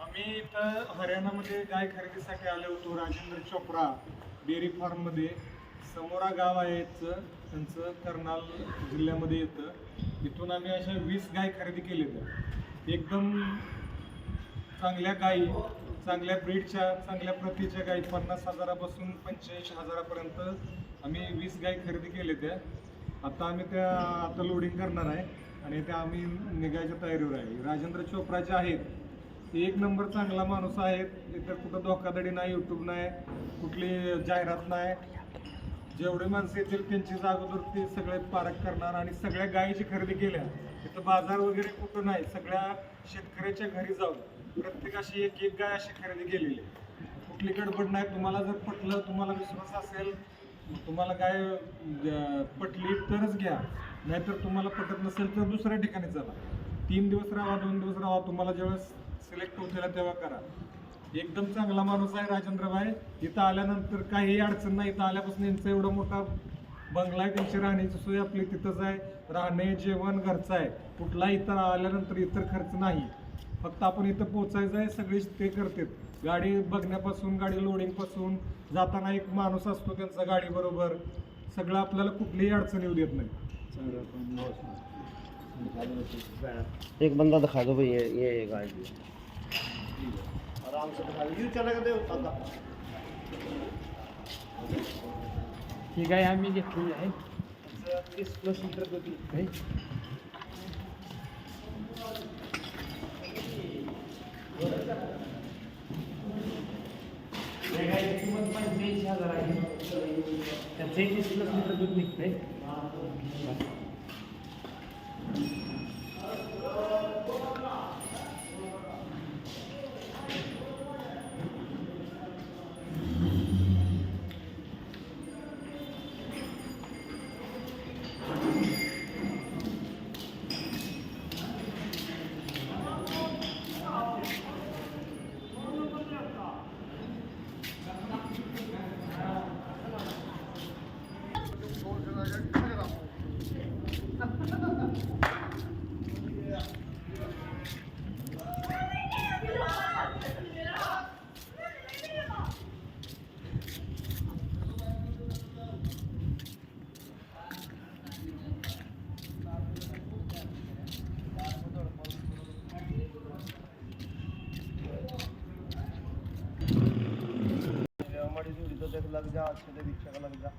आम्ही इथं हरियाणामध्ये गाय खरेदीसाठी आलो होतो. राजेंद्र चोप्रा डेअरी फार्ममध्ये. समोरा गाव आहे त्यांचं कर्नाल जिल्ह्यामध्ये येतं. इथून आम्ही अशा 20 गाय खरेदी केल्या. एकदम चांगल्या गायी, चांगल्या ब्रीडच्या, चांगल्या प्रतीच्या गायी 50,000पासून 85,000पर्यंत आम्ही 20 गाय खरेदी केल्या त्या. आता आम्ही त्या लोडिंग करणार आहे आणि त्या आम्ही निघायच्या तयारीवर आहे. राजेंद्र चोप्रा जे आहेत ते एक नंबर चांगला माणूस आहे. इतर कुठं धोकाधडी नाही, यूट्यूब नाही, कुठली जाहिरात नाही. जेवढे माणसं येतील त्यांचीच अगोदर ते सगळे पारख करणार आणि सगळ्या गायीची खरेदी केल्या. तिथं बाजार वगैरे कुठं नाही, सगळ्या शेतकऱ्याच्या घरी जाऊन प्रत्येकाशी एक एक गाय अशी खरेदी केलेली. कुठली गडबड नाही. तुम्हाला जर पटलं, तुम्हाला विश्वास असेल, तुम्हाला गाय पटली तरच घ्या, नाहीतर तुम्हाला पटत नसेल तर दुसऱ्या ठिकाणी चला. 3 दिवस राहा, 2 दिवस राहा, तुम्हाला ज्यावेळेस सिलेक्ट होतील तेव्हा करा. एकदम चांगला माणूस आहे राजेंद्रभाई. इथं आल्यानंतर काही अडचण नाही. इथं आल्यापासून यांचा एवढा मोठा बंगला आहे, त्यांची राहण्याची सोय आपली तिथंच आहे. राहणे, जेवण घरचं आहे. कुठला इतर आल्यानंतर इतर खर्च नाही. फक्त आपण इथं पोचायचं आहे, सगळी ते करतात. गाडी बघण्यापासून, गाडी लोडिंगपासून, जाताना एक माणूस असतो त्यांचा गाडी बरोबर. सगळं आपल्याला कुठलीही अडचण येऊ देत नाही. एक बंदा दिखा दो भाई, ये गाड़ी आराम से दिखा दो, चलेगा दे ठीक आहे. आम्ही घेतलेली आहे 30+ लिटर दूध आहे. गायची किंमत 85,000 आहे. त्याचं 30+ लिटर दूध निघतंय. हमारी जोड़ी तो देख लग जा, अच्छे से दिखा लग जा।